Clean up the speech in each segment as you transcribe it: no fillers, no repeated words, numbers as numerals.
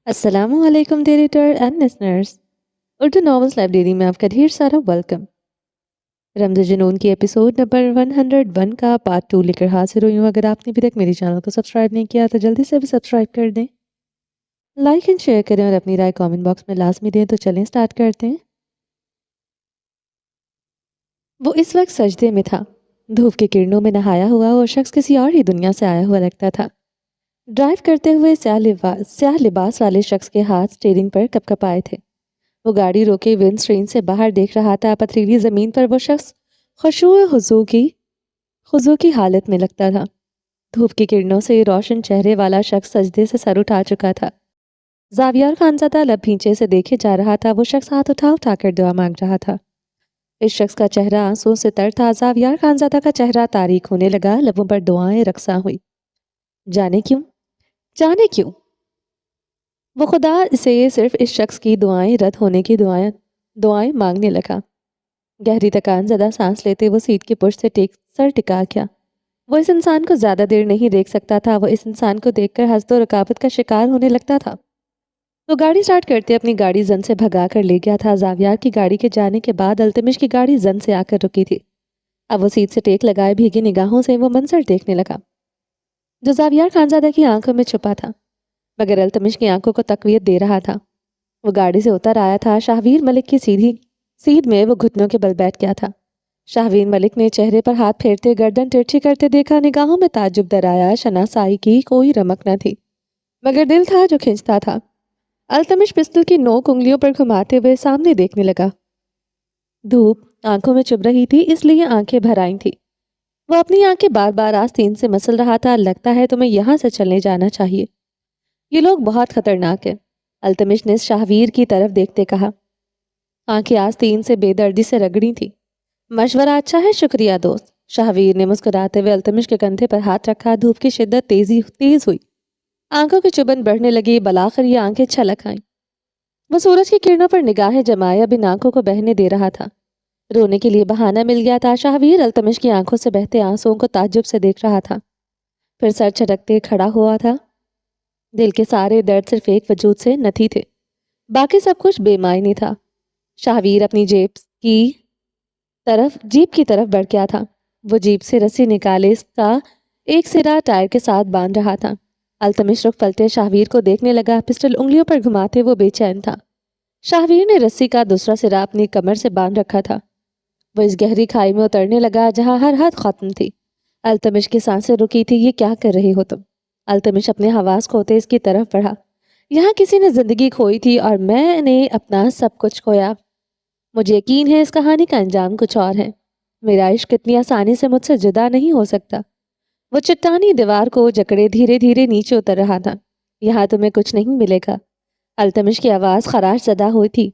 السلام علیکم editor and listeners, Urdu novels library میں آپ کا ڈھیر سارا ویلکم۔ رمز جنون کی ایپیسوڈ نمبر 101 کا پارٹ 2 لے کر حاضر ہوئی ہوں۔ اگر آپ نے ابھی تک میری چینل کو سبسکرائب نہیں کیا تو جلدی سے بھی سبسکرائب کر دیں، لائک اینڈ شیئر کریں اور اپنی رائے کامنٹ باکس میں لازمی دیں۔ تو چلیں سٹارٹ کرتے ہیں۔ وہ اس وقت سجدے میں تھا، دھوپ کی کرنوں میں نہایا ہوا وہ شخص کسی اور ہی دنیا سے آیا ہوا لگتا تھا۔ ڈرائیو کرتے ہوئے سیاہ لباس والے شخص کے ہاتھ اسٹیئرنگ پر کپ کپ آئے تھے۔ وہ گاڑی روکے ونڈ اسکرین سے باہر دیکھ رہا تھا۔ پتھریلی زمین پر وہ شخص خشوع و خضوع کی حالت میں لگتا تھا۔ دھوپ کی کرنوں سے روشن چہرے والا شخص سجدے سے سر اٹھا چکا تھا۔ زاویار خانزادہ لب بھینچے سے دیکھے جا رہا تھا۔ وہ شخص ہاتھ اٹھا کر دعا مانگ رہا تھا۔ اس شخص کا چہرہ آنسوں سے تر تھا۔ زاویار خانزادہ کا چہرہ تاریک ہونے لگا، لبوں پر دعائیں رقصاں ہوئی۔ جانے کیوں وہ خدا سے صرف اس شخص کی دعائیں رد ہونے کی دعائیں مانگنے لگا۔ گہری تکان زدہ سانس لیتے وہ سیٹ کی پشت سے سر ٹکا گیا۔ وہ اس انسان کو زیادہ دیر نہیں دیکھ سکتا تھا۔ وہ اس انسان کو دیکھ کر حسد و رکابت کا شکار ہونے لگتا تھا۔ وہ گاڑی سٹارٹ کرتے اپنی گاڑی زن سے بھگا کر لے گیا تھا۔ زاویار کی گاڑی کے جانے کے بعد التمش کی گاڑی زن سے آ کر رکی تھی۔ اب وہ سیٹ سے ٹیک لگائے بھیگی نگاہوں سے وہ منظر دیکھنے لگا جو زاویار خانزادہ کی آنکھوں میں چھپا تھا، مگر التمش کی آنکھوں کو تقویت دے رہا تھا۔ وہ گاڑی سے اتر آیا تھا۔ شاہویر ملک کی سیدھ میں وہ گھٹنوں کے بل بیٹھ گیا تھا۔ شاہویر ملک نے چہرے پر ہاتھ پھیرتے گردن ترچھی کرتے دیکھا۔ نگاہوں میں تعجب درایا، شناسائی کی کوئی رمق نہ تھی، مگر دل تھا جو کھنچتا تھا۔ التمش پستل کی نوک انگلیوں پر گھماتے ہوئے سامنے دیکھنے لگا۔ دھوپ آنکھوں میں چبھ رہی تھی، اس لیے آنکھیں بھر آئی تھی۔ وہ اپنی آنکھیں بار بار آستین سے مسل رہا تھا۔ لگتا ہے تمہیں یہاں سے چلنے جانا چاہیے، یہ لوگ بہت خطرناک ہیں، التمش نے شاہویر کی طرف دیکھتے کہا۔ آنکھیں آستین سے بے دردی سے رگڑی تھی۔ مشورہ اچھا ہے، شکریہ دوست، شاہویر نے مسکراتے ہوئے التمش کے کندھے پر ہاتھ رکھا۔ دھوپ کی شدت تیز ہوئی، آنکھوں کی چبھن بڑھنے لگی۔ بالآخر یہ آنکھیں چھلک آئیں۔ وہ سورج کی کرنوں پر نگاہیں جمائے اب ان آنکھوں کو بہنے دے رہا تھا۔ رونے کے لیے بہانہ مل گیا تھا۔ شاہویر التمش کی آنکھوں سے بہتے آنسوؤں کو تعجب سے دیکھ رہا تھا، پھر سر چھٹکتے کھڑا ہوا تھا۔ دل کے سارے درد صرف ایک وجود سے نتھی تھے، باقی سب کچھ بے معنی تھا۔ شاہویر اپنی جیپ کی طرف بڑھ گیا تھا۔ وہ جیپ سے رسی نکالے، اس کا ایک سرا ٹائر کے ساتھ باندھ رہا تھا۔ التمش رخ پلٹے شاہویر کو دیکھنے لگا، پسٹل انگلیوں پر گھماتے وہ بے چین تھا۔ شاہویر نے رسی کا دوسرا سرا اپنی کمر سے باندھ رکھا تھا۔ وہ اس گہری کھائی میں اترنے لگا جہاں ہر حد ختم تھی۔ التمش کی سانسیں رکی تھی۔ یہ کیا کر رہے ہو تم؟ التمش اپنے حواس کھوتے اس کی طرف بڑھا۔ یہاں کسی نے زندگی کھوئی تھی اور میں نے اپنا سب کچھ کھویا۔ مجھے یقین ہے اس کہانی کا انجام کچھ اور ہے۔ میرا عشق اتنی آسانی سے مجھ سے جدا نہیں ہو سکتا۔ وہ چٹانی دیوار کو جکڑے دھیرے دھیرے نیچے اتر رہا تھا۔ یہاں تمہیں کچھ نہیں ملے گا، التمش کی آواز خراش زدہ ہوئی تھی۔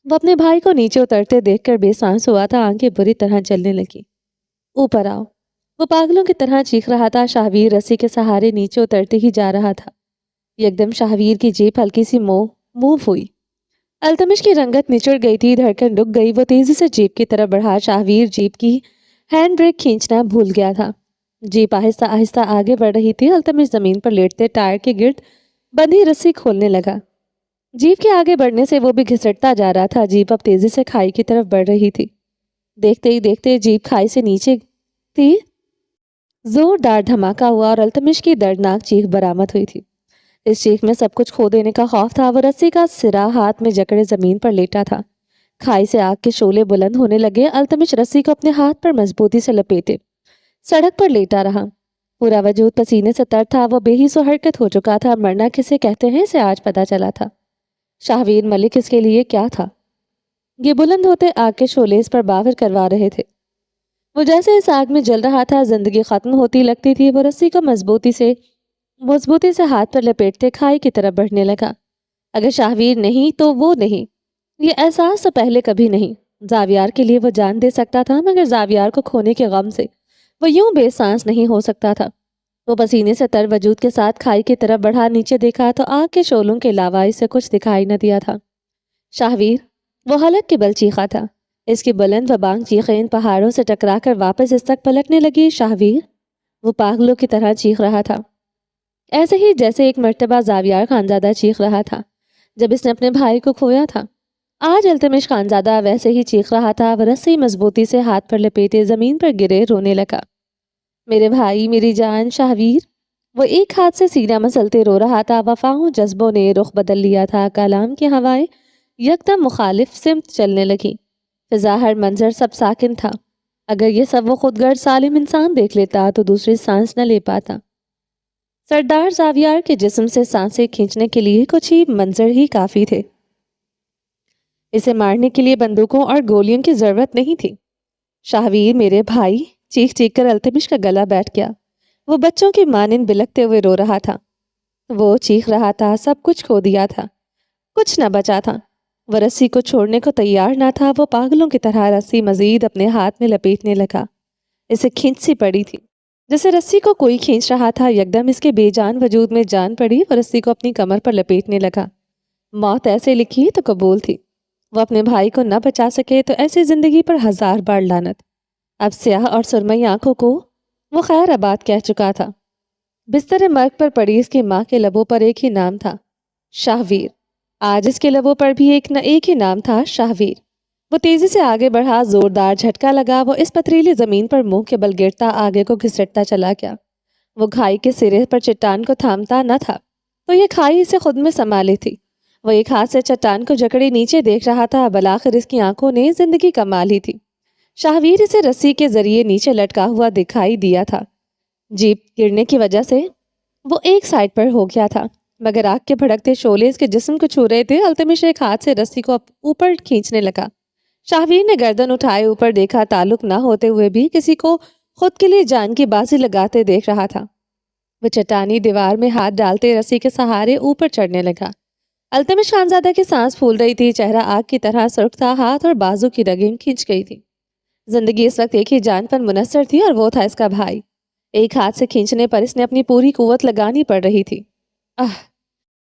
وہ اپنے بھائی کو نیچے اترتے دیکھ کر بے سانس ہوا تھا، آنکھیں بری طرح جلنے لگی۔ اوپر آؤ، وہ پاگلوں کی طرح چیخ رہا تھا۔ شاہویر رسی کے سہارے نیچے اترتے ہی جا رہا تھا۔ یکدم شاہویر کی جیپ ہلکی سی موو ہوئی۔ التمش کی رنگت نچڑ گئی تھی، دھڑکن رک گئی۔ وہ تیزی سے جیپ کی طرف بڑھا۔ شاہویر جیپ کی ہینڈ بریک کھینچنا بھول گیا تھا۔ جیپ آہستہ آہستہ آگے بڑھ رہی تھی۔ التمش زمین پر لیٹتے ٹائر کے گرد بندھی رسی کھولنے لگا۔ جیپ کے آگے بڑھنے سے وہ بھی گھسٹتا جا رہا تھا۔ جیپ اب تیزی سے کھائی کی طرف بڑھ رہی تھی۔ دیکھتے ہی دیکھتے جیپ کھائی سے نیچے تھی۔ زوردار دھماکہ ہوا اور التمش کی دردناک چیخ برآمد ہوئی تھی۔ اس چیخ میں سب کچھ کھو دینے کا خوف تھا۔ وہ رسی کا سرا ہاتھ میں جکڑے زمین پر لیٹا تھا۔ کھائی سے آگ کے شعلے بلند ہونے لگے۔ التمش رسی کو اپنے ہاتھ پر مضبوطی سے لپیٹے سڑک پر لیٹا رہا۔ پورا وجود پسینے سے تر تھا۔ وہ بے حس و حرکت ہو چکا تھا۔ مرنا کسے کہتے ہیں اسے آج پتا چلا تھا۔ شاہویر ملک اس کے لیے کیا تھا؟ یہ بلند ہوتے آگ کے شعلے اس پر باور کروا رہے تھے۔ وہ جیسے اس آگ میں جل رہا تھا، زندگی ختم ہوتی لگتی تھی۔ وہ رسی کو مضبوطی سے ہاتھ پر لپیٹتے کھائی کی طرف بڑھنے لگا۔ اگر شاہویر نہیں تو وہ نہیں، یہ احساس تو پہلے کبھی نہیں۔ زاویار کے لیے وہ جان دے سکتا تھا، مگر زاویار کو کھونے کے غم سے وہ یوں بے سانس نہیں ہو سکتا تھا۔ وہ پسینے سے تر وجود کے ساتھ کھائی کی طرف بڑھا۔ نیچے دیکھا تو آگ کے شعلوں کے علاوہ اسے کچھ دکھائی نہ دیا تھا۔ شاہویر، وہ حلق کے بل چیخا تھا۔ اس کی بلند و بانگ چیخیں ان پہاڑوں سے ٹکرا کر واپس اس تک پلٹنے لگی۔ شاہویر، وہ پاگلوں کی طرح چیخ رہا تھا۔ ایسے ہی جیسے ایک مرتبہ زاویار خانزادہ چیخ رہا تھا جب اس نے اپنے بھائی کو کھویا تھا، آج التمش خانزادہ ویسے ہی چیخ رہا تھا۔ وہ رسی مضبوطی سے ہاتھ پر لپیٹے زمین پر گرے رونے لگا۔ میرے بھائی، میری جان، شاہویر۔ وہ ایک ہاتھ سے سینہ مسلتے رو رہا تھا۔ وفاؤں جذبوں نے رخ بدل لیا تھا۔ کلام کی ہوائیں یکدم مخالف سمت چلنے لگی۔ فضا، ہر منظر سب ساکن تھا۔ اگر یہ سب وہ خود غرض سالم انسان دیکھ لیتا تو دوسری سانس نہ لے پاتا۔ سردار زاویار کے جسم سے سانسیں کھینچنے کے لیے کچھ ہی منظر ہی کافی تھے۔ اسے مارنے کے لیے بندوقوں اور گولیوں کی ضرورت نہیں تھی۔ شاہویر، میرے بھائی، چیخ چیخ کر التمش کا گلا بیٹھ گیا۔ وہ بچوں کی مانند بلکتے ہوئے رو رہا تھا۔ وہ چیخ رہا تھا، سب کچھ کھو دیا تھا، کچھ نہ بچا تھا۔ وہ رسی کو چھوڑنے کو تیار نہ تھا۔ وہ پاگلوں کی طرح رسی مزید اپنے ہاتھ میں لپیٹنے لگا۔ اسے کھینچ سی پڑی تھی، جیسے رسی کو کوئی کھینچ رہا تھا۔ یکدم اس کے بے جان وجود میں جان پڑی۔ وہ رسی کو اپنی کمر پر لپیٹنے لگا۔ موت ایسے لکھی تو قبول تھی۔ وہ اپنے بھائی کو نہ بچا سکے تو ایسی زندگی پر 1000 بار لعنت۔ اب سیاہ اور سرمئی آنکھوں کو وہ خیر آباد کہہ چکا تھا۔ بستر مرگ پر پڑی اس کی ماں کے لبوں پر ایک ہی نام تھا، شاہویر۔ آج اس کے لبوں پر بھی ایک ہی نام تھا، شاہویر۔ وہ تیزی سے آگے بڑھا، زوردار جھٹکا لگا۔ وہ اس پتھریلی زمین پر منہ کے بل گرتا آگے کو گھسٹتا چلا گیا۔ وہ کھائی کے سرے پر چٹان کو تھامتا نہ تھا تو یہ کھائی اسے خود میں سنبھالے تھی۔ وہ ایک ہاتھ سے چٹان کو جکڑے نیچے دیکھ رہا تھا۔ بالآخر اس کی آنکھوں نے زندگی کما لی تھی۔ شاہویر اسے رسی کے ذریعے نیچے لٹکا ہوا دکھائی دیا تھا۔ جیپ گرنے کی وجہ سے وہ ایک سائڈ پر ہو گیا تھا، مگر آگ کے بھڑکتے شعلے اس کے جسم کو چھو رہے تھے۔ التمش ایک ہاتھ سے رسی کو اوپر کھینچنے لگا۔ شاہویر نے گردن اٹھائے اوپر دیکھا۔ تعلق نہ ہوتے ہوئے بھی کسی کو خود کے لیے جان کی بازی لگاتے دیکھ رہا تھا۔ وہ چٹانی دیوار میں ہاتھ ڈالتے رسی کے سہارے اوپر چڑھنے لگا۔ التمش خانزادہ کی سانس پھول رہی تھی، چہرہ آگ کی طرح سرخ تھا، ہاتھ اور بازو کی رگیں کھنچ گئی تھی۔ زندگی اس وقت ایک ہی جان پر منحصر تھی اور وہ تھا اس کا بھائی۔ ایک ہاتھ سے کھینچنے پر اس نے اپنی پوری قوت لگانی پڑ رہی تھی۔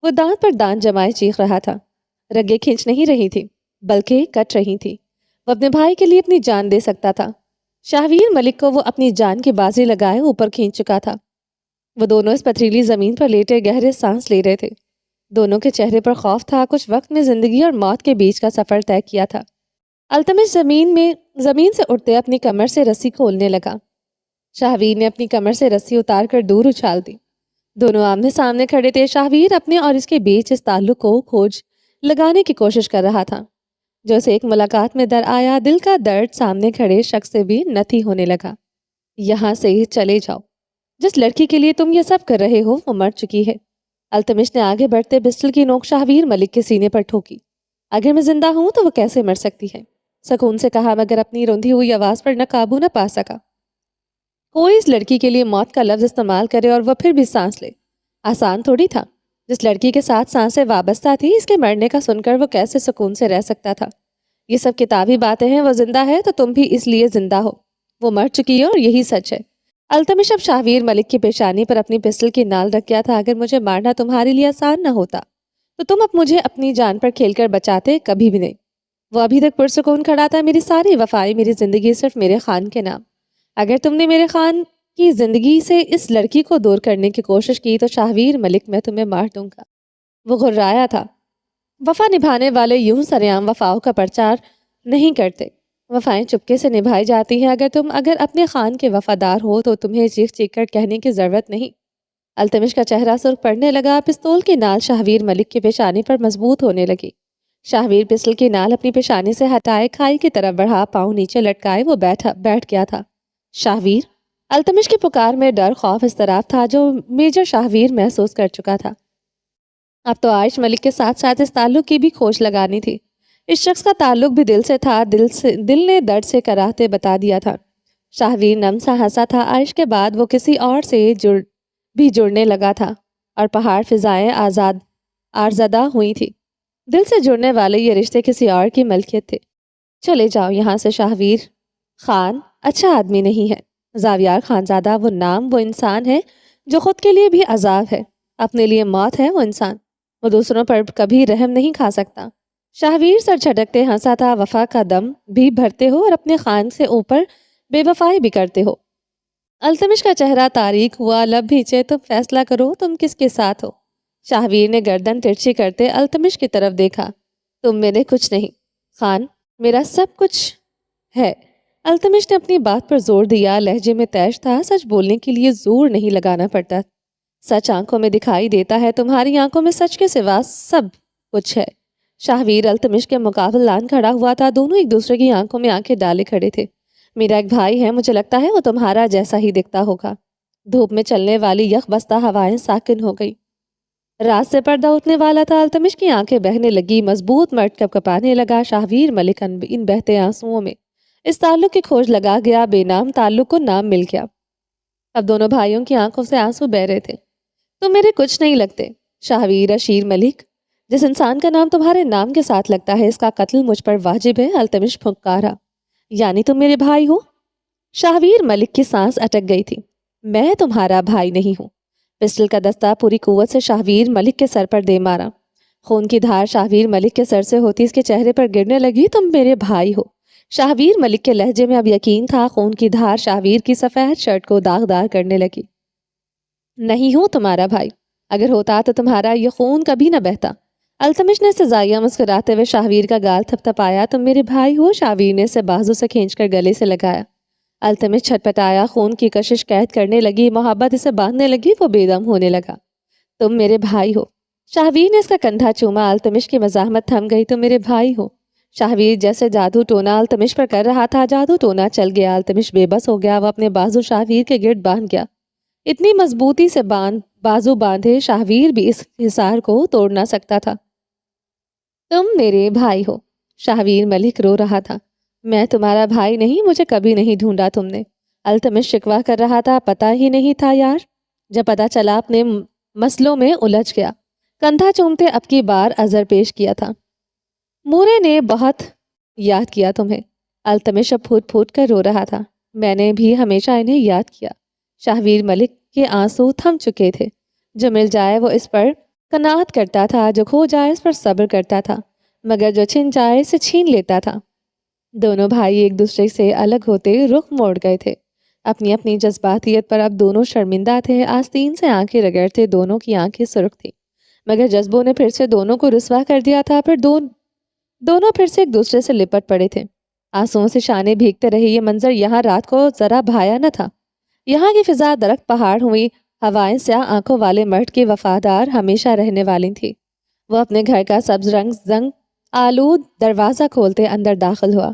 وہ دانت پر دانت جمائے چیخ رہا تھا۔ رگیں کھینچ نہیں رہی تھی بلکہ کٹ رہی تھی۔ وہ اپنے بھائی کے لیے اپنی جان دے سکتا تھا۔ شاہویر ملک کو وہ اپنی جان کی بازی لگائے اوپر کھینچ چکا تھا۔ وہ دونوں اس پتھریلی زمین پر لیٹے گہرے سانس لے رہے تھے۔ دونوں کے چہرے پر خوف تھا۔ کچھ وقت میں زندگی اور موت کے بیچ کا سفر طے کیا تھا۔ التمش زمین سے اٹھتے اپنی کمر سے رسی کھولنے لگا۔ شاہویر نے اپنی کمر سے رسی اتار کر دور اچھال دی۔ دونوں آمنے سامنے کھڑے تھے۔ شاہویر اپنے اور اس کے بیچ اس تعلق کو کھوج لگانے کی کوشش کر رہا تھا جو اسے ایک ملاقات میں در آیا۔ دل کا درد سامنے کھڑے شخص سے بھی نتھی ہونے لگا۔ یہاں سے چلے جاؤ۔ جس لڑکی کے لیے تم یہ سب کر رہے ہو وہ مر چکی ہے۔ التمش نے آگے بڑھتے پسٹل کی نوک شاہویر ملک کے سینے پر ٹھوکی۔ اگر میں زندہ ہوں تو وہ کیسے مر سکتی ہے؟ سکون سے کہا، مگر اپنی روندھی ہوئی آواز پر نہ قابو نہ پا سکا۔ کوئی اس لڑکی کے لیے موت کا لفظ استعمال کرے اور وہ پھر بھی سانس لے، آسان تھوڑی تھا۔ جس لڑکی کے ساتھ سانسیں وابستہ تھی، اس کے مرنے کا سن کر وہ کیسے سکون سے رہ سکتا تھا؟ یہ سب کتابی باتیں ہیں۔ وہ زندہ ہے تو تم بھی اس لیے زندہ ہو۔ وہ مر چکی ہے اور یہی سچ ہے۔ التمش اب شاہویر ملک کی پیشانی پر اپنی پسٹل کی نال رکھ گیا تھا۔ اگر مجھے مارنا تمہارے لیے آسان نہ ہوتا تو تم اب مجھے اپنی جان پر کھیل کر بچاتے، کبھی بھی نہیں۔ وہ ابھی تک پرسکون کھڑا تھا۔ میری ساری وفائیں، میری زندگی صرف میرے خان کے نام۔ اگر تم نے میرے خان کی زندگی سے اس لڑکی کو دور کرنے کی کوشش کی تو شاہویر ملک میں تمہیں مار دوں گا۔ وہ غرایا تھا۔ وفا نبھانے والے یوں سرعام وفاؤں کا پرچار نہیں کرتے۔ وفائیں چپکے سے نبھائی جاتی ہیں۔ اگر اپنے خان کے وفادار ہو تو تمہیں چیخ چیخ کر کہنے کی ضرورت نہیں۔ التمش کا چہرہ سرخ پڑنے لگا۔ پستول کی نال شاہویر ملک کی پیشانی پر مضبوط ہونے لگی۔ شاہویر پستول کی نال اپنی پیشانی سے ہٹائے کھائی کی طرف بڑھا، پاؤں نیچے لٹکائے وہ بیٹھ گیا تھا۔ شاہویر! التمش کی پکار میں ڈر، خوف، اضطراب تھا جو میجر شاہویر محسوس کر چکا تھا۔ اب تو عائش ملک کے ساتھ ساتھ اس تعلق کی بھی کھوج لگانی تھی۔ اس شخص کا تعلق بھی دل سے تھا۔ دل نے درد سے کراہتے بتا دیا تھا۔ شاہویر نم سا ہنسا تھا۔ عائش کے بعد وہ کسی اور سے بھی جڑنے لگا تھا اور پہاڑ فضائیں آرزدہ ہوئی تھی۔ دل سے جڑنے والے یہ رشتے کسی اور کی ملکیت تھے۔ چلے جاؤ یہاں سے۔ شاہویر خان اچھا آدمی نہیں ہے۔ زاویار خانزادہ وہ نام، وہ انسان ہے جو خود کے لیے بھی عذاب ہے، اپنے لیے موت ہے۔ وہ انسان، وہ دوسروں پر کبھی رحم نہیں کھا سکتا۔ شاہویر سر جھٹکتے ہنسا تھا۔ وفا کا دم بھی بھرتے ہو اور اپنے خان سے اوپر بے وفائی بھی کرتے ہو۔ التمش کا چہرہ تاریک ہوا، لب بھینچے. تم فیصلہ کرو، تم کس کے ساتھ ہو؟ شاہویر نے گردن ترچھی کرتے التمش کی طرف دیکھا. تم میرے کچھ نہیں خان، میرا سب کچھ ہے. التمش نے اپنی بات پر زور دیا. لہجے میں تیش تھا. سچ بولنے کے لیے زور نہیں لگانا پڑتا. سچ آنکھوں میں دکھائی دیتا ہے. تمہاری آنکھوں میں سچ کے سوا سب کچھ ہے. شاہویر التمش کے مقابل لان کھڑا ہوا تھا. دونوں ایک دوسرے کی آنکھوں میں آنکھیں ڈالے کھڑے تھے. میرا ایک بھائی ہے، مجھے لگتا ہے وہ تمہارا جیسا ہی دکھتا ہوگا. دھوپ میں چلنے والی یخ بستہ ہوائیں ساکن ہو گئی. رات سے پردہ اٹھنے والا تھا. التمش کی آنکھیں بہنے لگی. مضبوط مرد کپ کپانے لگا. شاہویر ملک ان بہتے آنسوؤں میں اس تعلق کی کھوج لگا گیا. بے نام تعلق کو نام مل گیا. اب دونوں بھائیوں کی آنکھوں سے آنسو بہ رہے تھے. تم میرے کچھ نہیں لگتے شاہویر اشیر ملک. جس انسان کا نام تمہارے نام کے ساتھ لگتا ہے اس کا قتل مجھ پر واجب ہے. التمش پھنکارا. یعنی تم میرے بھائی ہو؟ شاہویر ملک کی سانس اٹک گئی تھی. میں تمہارا بھائی نہیں ہوں. پسٹل کا دستہ پوری قوت سے شاہویر ملک کے سر پر دے مارا. خون کی دھار شاہویر ملک کے سر سے ہوتی اس کے چہرے پر گرنے لگی. تم میرے بھائی ہو. شاہویر ملک کے لہجے میں اب یقین تھا. خون کی دھار شاہویر کی سفید شرٹ کو داغدار کرنے لگی. نہیں ہوں تمہارا بھائی. اگر ہوتا تو تمہارا یہ خون کبھی نہ بہتا. التمش نے سزائیہ مسکراتے ہوئے شاہویر کا گال تھپ تھپایا. تم میرے بھائی ہو. شاہویر نے اسے بازو سے کھینچ کر گلے سے لگایا. التمش چھٹپٹایا. خون کی کشش قید کرنے لگی. محبت اسے باندھنے لگی. وہ بے دم ہونے لگا. تم میرے بھائی ہو. شاہویر نے اس کا کندھا چوما. التمش کی مزاحمت تھم گئی. تم میرے بھائی ہو. شاہویر جیسے جادو ٹونا التمش پر کر رہا تھا. جادو ٹونا چل گیا. التمش بے بس ہو گیا. وہ اپنے بازو شاہویر کے گرد باندھ گیا. اتنی مضبوطی سے بازو باندھے شاہویر بھی اس حصار کو توڑ نہ سکتا تھا. تم میرے بھائی ہو. شاہویر ملک رو رہا تھا. میں تمہارا بھائی نہیں. مجھے کبھی نہیں ڈھونڈا تم نے. التمش شکوا کر رہا تھا. پتہ ہی نہیں تھا یار. جب پتہ چلا اپنے مسلوں میں الجھ گیا. کندھا چومتے اب کی بار عذر پیش کیا تھا. مورے نے بہت یاد کیا تمہیں. التمش اب پھوٹ پھوٹ کر رو رہا تھا. میں نے بھی ہمیشہ انہیں یاد کیا. شاہویر ملک کے آنسو تھم چکے تھے. جو مل جائے وہ اس پر قناعت کرتا تھا. جو کھو جائے اس پر صبر کرتا تھا. مگر جو چھن جائے اسے چھین لیتا تھا. دونوں بھائی ایک دوسرے سے الگ ہوتے رخ موڑ گئے تھے. اپنی اپنی جذباتیت پر اب دونوں شرمندہ تھے. آستین سے آنکھیں رگڑتے دونوں کی آنکھیں سرخ تھیں. مگر جذبوں نے پھر سے دونوں کو رسوا کر دیا تھا. پھر دونوں پھر سے ایک دوسرے سے لپٹ پڑے تھے. آنسوؤں سے شانے بھیگتے رہے. یہ منظر یہاں رات کو ذرا بھایا نہ تھا. یہاں کی فضا درخت پہاڑ ہوئی. ہوائیں سیاہ آنکھوں والے مرد کی وفادار ہمیشہ رہنے والی تھی. وہ اپنے گھر کا سبز رنگ زنگ آلود دروازہ کھولتے اندر داخل ہوا.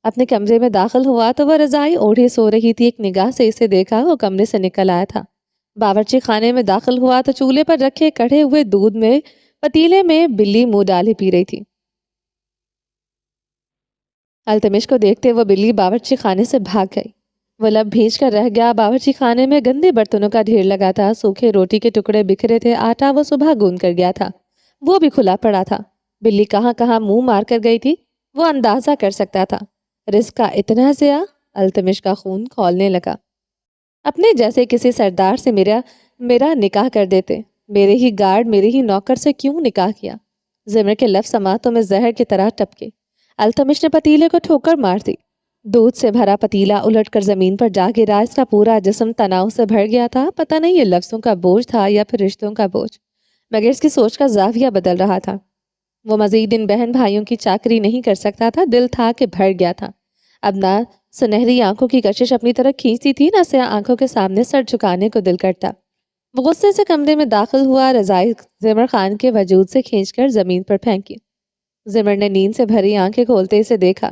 اپنے کمرے میں داخل ہوا تو وہ رضائی اوڑھے سو رہی تھی. ایک نگاہ سے اسے دیکھا. وہ کمرے سے نکل آیا تھا. باورچی خانے میں داخل ہوا تو چولہے پر رکھے کڑھے ہوئے دودھ میں پتیلے میں بلی منہ ڈالے پی رہی تھی. التمش کو دیکھتے وہ بلی باورچی خانے سے بھاگ گئی. وہ لب بھیج کر رہ گیا. باورچی خانے میں گندے برتنوں کا ڈھیر لگا تھا. سوکھے روٹی کے ٹکڑے بکھرے تھے. آٹا وہ صبح گوندھ کر گیا تھا. وہ بھی کھلا پڑا تھا. بلی کہاں کہاں منہ مار کر گئی تھی وہ اندازہ کر سکتا تھا. رزق کا اتنا ضیاء. التمش کا خون کھولنے لگا. اپنے جیسے کسی سردار سے میرا نکاح کر دیتے. میرے ہی گارڈ میرے ہی نوکر سے کیوں نکاح کیا؟ زمر کے لفظ سماعتوں میں زہر کی طرح ٹپکے. التمش نے پتیلے کو ٹھوکر مار دی. دودھ سے بھرا پتیلا الٹ کر زمین پر جا گرا. اس کا پورا جسم تناؤ سے بھر گیا تھا. پتہ نہیں یہ لفظوں کا بوجھ تھا یا پھر رشتوں کا بوجھ، مگر اس کی سوچ کا زاویہ بدل رہا تھا. وہ مزید ان بہن بھائیوں کی چاکری نہیں کر سکتا تھا. دل تھا کہ بھر گیا تھا. اب نہ سنہری آنکھوں کی کشش اپنی طرف کھینچتی تھی، نہ سیاہ آنکھوں کے سامنے سر جھکانے کو دل کرتا. وہ غصے سے کمرے میں داخل ہوا. رضائی زمر خان کے وجود سے کھینچ کر زمین پر پھینکی. زمر نے نیند سے بھری آنکھیں کھولتے اسے دیکھا.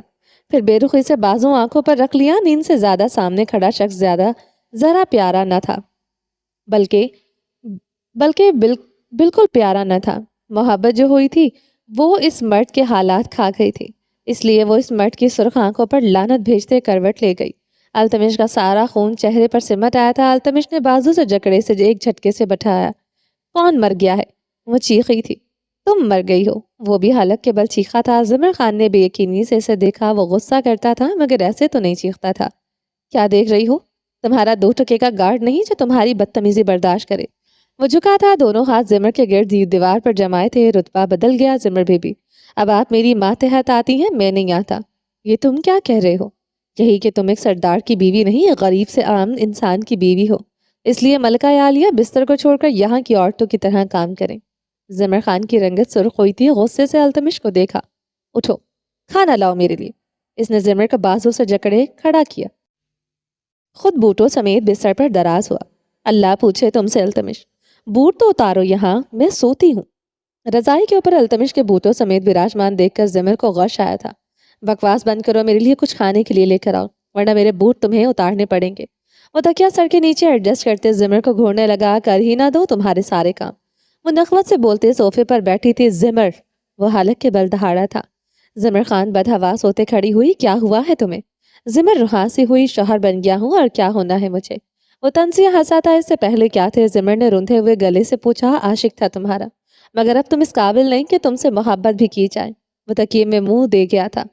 پھر بے رخی سے بازو آنکھوں پر رکھ لیا. نیند سے زیادہ سامنے کھڑا شخص ذرا پیارا نہ تھا، بلکہ بالکل پیارا نہ تھا. محبت جو ہوئی تھی وہ اس مرد کے حالات کھا گئی تھی. اس لیے وہ اس مرد کی سرخ آنکھوں پر لعنت بھیجتے کروٹ لے گئی. التمش کا سارا خون چہرے پر سمٹ آیا تھا. التمش نے بازو سے جکڑے سے ایک جھٹکے سے بٹھایا. کون مر گیا ہے؟ وہ چیخی تھی. تم مر گئی ہو. وہ بھی حلق کے بل چیخا تھا. زمر خان نے بے یقینی سے اسے دیکھا. وہ غصہ کرتا تھا مگر ایسے تو نہیں چیختا تھا. کیا دیکھ رہی ہو؟ تمہارا 2 ٹکے کا گارڈ نہیں جو تمہاری بدتمیزی برداشت کرے. وہ جھکا تھا. دونوں ہاتھ زمر کے گرد دیوار پر جمائے تھے. رتبہ بدل گیا. زمر بھی اب آپ میری ماں تحت آتی ہیں، میں نہیں آتا. یہ تم کیا کہہ رہے ہو؟ یہی کہ تم ایک سردار کی بیوی نہیں، ایک غریب سے عام انسان کی بیوی ہو، اس لیے ملکہ عالیہ بستر کو چھوڑ کر یہاں کی عورتوں کی طرح کام کریں۔ زمر خان کی رنگت سرخ ہوئی تھی، غصے سے التمش کو دیکھا۔ اٹھو، کھانا لاؤ میرے لیے۔ اس نے زمر کا بازو سے جکڑے کھڑا کیا، خود بوٹوں سمیت بستر پر دراز ہوا۔ اللہ پوچھے تم سے التمش، بوٹ تو اتارو، یہاں میں سوتی ہوں۔ رضائی کے اوپر التمش کے بوٹوں سمیت براجمان دیکھ کر زمر کو غش آیا تھا۔ بکواس بند کرو، میرے لیے کچھ کھانے کے لیے لے کر آؤ، ورنہ میرے بوٹ تمہیں اتارنے پڑیں گے۔ وہ تکیا سر کے نیچے ایڈجسٹ کرتے زمر کو گھورنے لگا، کر ہی نہ دو تمہارے سارے کام۔ وہ نخوت سے بولتے صوفے پر بیٹھی تھی۔ زمر، وہ حالق کے بل دہاڑا تھا۔ زمر خان بدحواس ہوتے کھڑی ہوئی، کیا ہوا ہے تمہیں؟ زمر رہاسی ہوئی، شوہر بن گیا ہوں اور کیا ہونا ہے مجھے؟ وہ تنزیہ ہنسا تھا، اس سے پہلے کیا تھے؟ زمر نے روندھے ہوئے گلے سے پوچھا، عاشق تھا تمہارا، مگر اب تم اس قابل نہیں کہ تم سے محبت بھی کی جائے۔ وہ تکیے میں منہ دے گیا تھا۔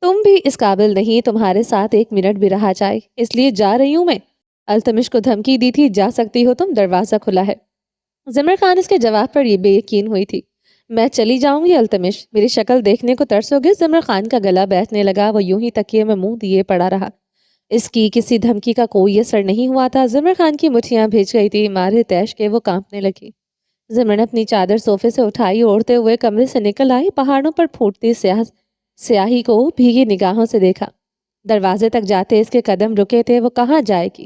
تم بھی اس قابل نہیں تمہارے ساتھ ایک منٹ بھی رہا جائے، اس لیے جا رہی ہوں میں۔ التمش کو دھمکی دی تھی، جا سکتی ہو تم، دروازہ کھلا ہے۔ زمر خان اس کے جواب پر یہ بے یقین ہوئی تھی۔ میں چلی جاؤں گی التمش، میری شکل دیکھنے کو ترسو گے؟ زمر خان کا گلا بیٹھنے لگا، وہ یوں ہی تکیے میں منہ دیے پڑا رہا۔ اس کی کسی دھمکی کا کوئی اثر نہیں ہوا تھا۔ زمر خان کی مٹھیاں بھیج گئی تھی، مارے تیش کے وہ کانپنے لگی۔ زمر نے اپنی چادر صوفے سے اٹھائی، اوڑھتے ہوئے کمرے سے نکل آئی، پہاڑوں پر پھوٹتی سیاہی کو بھیگی نگاہوں سے دیکھا۔ دروازے تک جاتے اس کے قدم رکے تھے، وہ کہاں جائے گی؟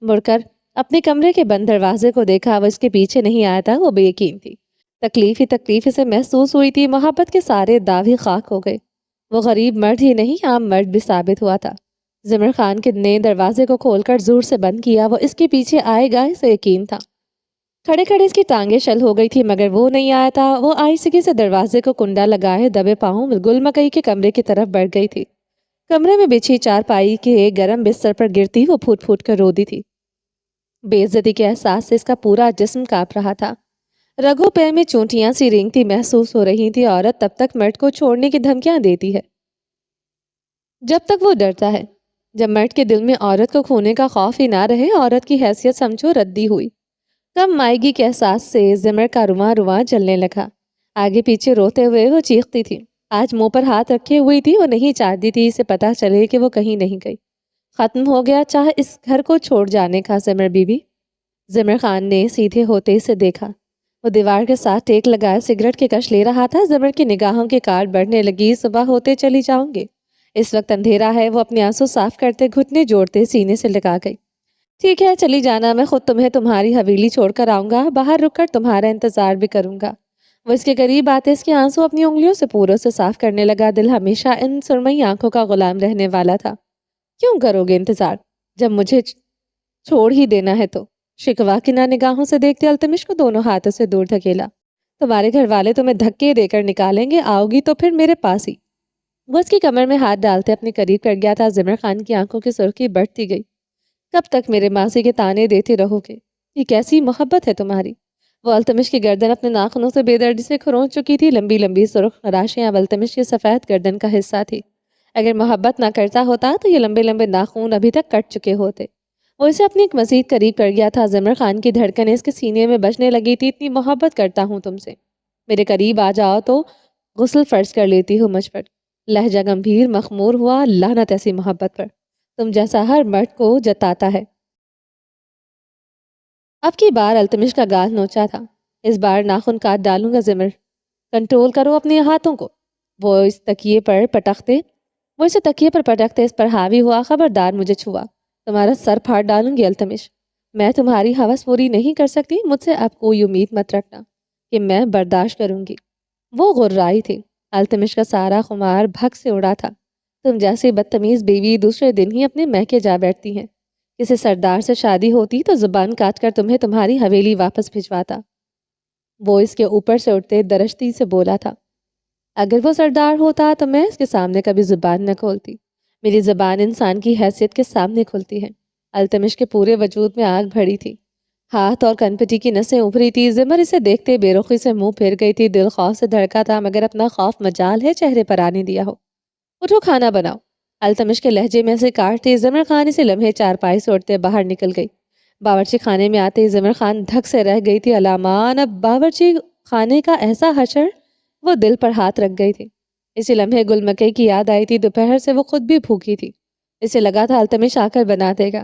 مڑ کر اپنے کمرے کے بند دروازے کو دیکھا، وہ اس کے پیچھے نہیں آیا تھا، وہ بے یقین تھی۔ تکلیف ہی تکلیف اسے محسوس ہوئی تھی، محبت کے سارے دعوے خاک ہو گئے۔ وہ غریب مرد ہی نہیں، عام مرد بھی ثابت ہوا تھا۔ زمر خان نے دروازے کو کھول کر زور سے بند کیا، وہ اس کے پیچھے آئے گا اسے یقین تھا۔ کھڑے کھڑے اس کی ٹانگیں شل ہو گئی تھی، مگر وہ نہیں آیا تھا۔ وہ آہستگی سے دروازے کو کنڈا لگائے دبے پاؤں گل مکئی کے کمرے کی طرف بڑھ گئی تھی۔ کمرے میں بچھی چارپائی کے گرم بستر پر گرتی وہ پھوٹ پھوٹ کر روتی تھی۔ بے عزتی کے احساس سے اس کا پورا جسم کانپ رہا تھا۔ رگوں پے میں چونٹیاں سی رینگتی محسوس ہو رہی تھی۔ عورت تب تک مرد کو چھوڑنے کی دھمکیاں دیتی ہے جب تک وہ ڈرتا ہے۔ جب مرد کے دل میں عورت کو کھونے کا خوف ہی نہ رہے، عورت کی حیثیت سمجھو ردی ہوئی۔ کم مائیگی کے احساس سے زمر کا رواں رواں جلنے لگا۔ آگے پیچھے روتے ہوئے وہ چیختی تھی۔ آج منہ پر ہاتھ رکھے ہوئی تھی، وہ نہیں چاہتی تھی اسے پتہ چلے کہ وہ کہیں نہیں گئی۔ ختم ہو گیا چاہے اس گھر کو چھوڑ جانے کا زمر بی بی۔ زمر خان نے سیدھے ہوتے اسے دیکھا۔ وہ دیوار کے ساتھ ٹیک لگائے سگریٹ کی کش لے رہا تھا۔ زمر کی نگاہوں کی کاٹ بڑھنے لگی، صبح ہوتے چلی جاؤں گے، اس وقت اندھیرا ہے۔ وہ اپنے آنسو صاف کرتے گھٹنے جوڑتے سینے سے لگا گئی۔ ٹھیک ہے چلی جانا، میں خود تمہیں تمہاری حویلی چھوڑ کر آؤں گا، باہر رک کر تمہارا انتظار بھی کروں گا۔ وہ اس کے قریب آتے اس کے آنسو اپنی انگلیوں سے پوروں سے صاف کرنے لگا۔ دل ہمیشہ ان سرمئی آنکھوں کا غلام رہنے والا تھا۔ کیوں کرو گے انتظار جب مجھے چھوڑ ہی دینا ہے تو؟ شکوا کی نہ نگاہوں سے دیکھتے التمش کو دونوں ہاتھوں سے دور دھکیلا۔ تمہارے گھر والے تمہیں دھکے دے کر نکالیں گے، آؤ گی تو پھر میرے پاس ہی۔ وہ اس کی کمر میں ہاتھ ڈالتے اپنے قریب کر گیا تھا۔ زمر خان کی آنکھوں کی سرخی بڑھتی گئی۔ کب تک میرے ماضی کے تانے دیتے رہو گے؟ یہ کیسی محبت ہے تمہاری؟ وہ التمش کی گردن اپنے ناخنوں سے بے دردی سے کھرونچ چکی تھی۔ لمبی لمبی سرخ راشیاں اب التمش کی سفید گردن کا حصہ تھی۔ اگر محبت نہ کرتا ہوتا تو یہ لمبے لمبے ناخون ابھی تک کٹ چکے ہوتے۔ وہ اسے اپنی ایک مزید قریب کر گیا تھا۔ زمر خان کی دھڑکنیں اس کے سینے میں بجنے لگی تھی۔ اتنی محبت کرتا ہوں تم سے، میرے قریب آ جاؤ تو غسل فرض کر لیتی ہوں مجھ پر۔ لہجہ گمبھیر مخمور ہوا، لعنت ایسی محبت پر، تم جیسا ہر مرد کو جتاتا ہے۔ اب کی بار التمش کا گال نوچا تھا۔ اس بار ناخن کاٹ ڈالوں گا زمر، کنٹرول کرو اپنے ہاتھوں کو۔ وہ اسے تکیے پر پٹکتے اس پر حاوی ہوا، خبردار مجھے چھوا تمہارا سر پھاڑ ڈالوں گی التمش۔ میں تمہاری ہوس پوری نہیں کر سکتی، مجھ سے اب کوئی امید مت رکھنا کہ میں برداشت کروں گی۔ وہ غرائی تھی۔ التمش کا سارا خمار بھگ سے اڑا تھا۔ تم جیسی بدتمیز بیوی دوسرے دن ہی اپنے میکے جا بیٹھتی ہیں۔ کسی سردار سے شادی ہوتی تو زبان کاٹ کر تمہیں تمہاری حویلی واپس بھجواتا۔ وہ اس کے اوپر سے اٹھتے درشتی سے بولا تھا۔ اگر وہ سردار ہوتا تو میں اس کے سامنے کبھی زبان نہ کھولتی۔ میری زبان انسان کی حیثیت کے سامنے کھلتی ہے۔ التمش کے پورے وجود میں آگ بھری تھی، ہاتھ اور کنپٹی کی نسیں ابھری تھی۔ زمر اسے دیکھتے بے رخی سے منہ پھیر گئی تھی۔ دل خوف سے دھڑکا تھا، مگر اپنا خوف مجال ہے چہرے پر آنے دیا ہو۔ اٹھو کھانا بناؤ، التمش کے لہجے میں سے کاٹتے زمر خان اسے لمحے چارپائی سے اٹھتے باہر نکل گئی۔ باورچی خانے میں آتے زمر خان دھک سے رہ گئی تھی۔ علامان اب باورچی خانے کا ایسا حشر وہ دل پر ہاتھ رکھ گئی تھی۔ اسی لمحے گل مکئی کی یاد آئی تھی، دوپہر سے وہ خود بھی بھوکی تھی، اسے لگا تھا التمش آ کر بنا دے گا۔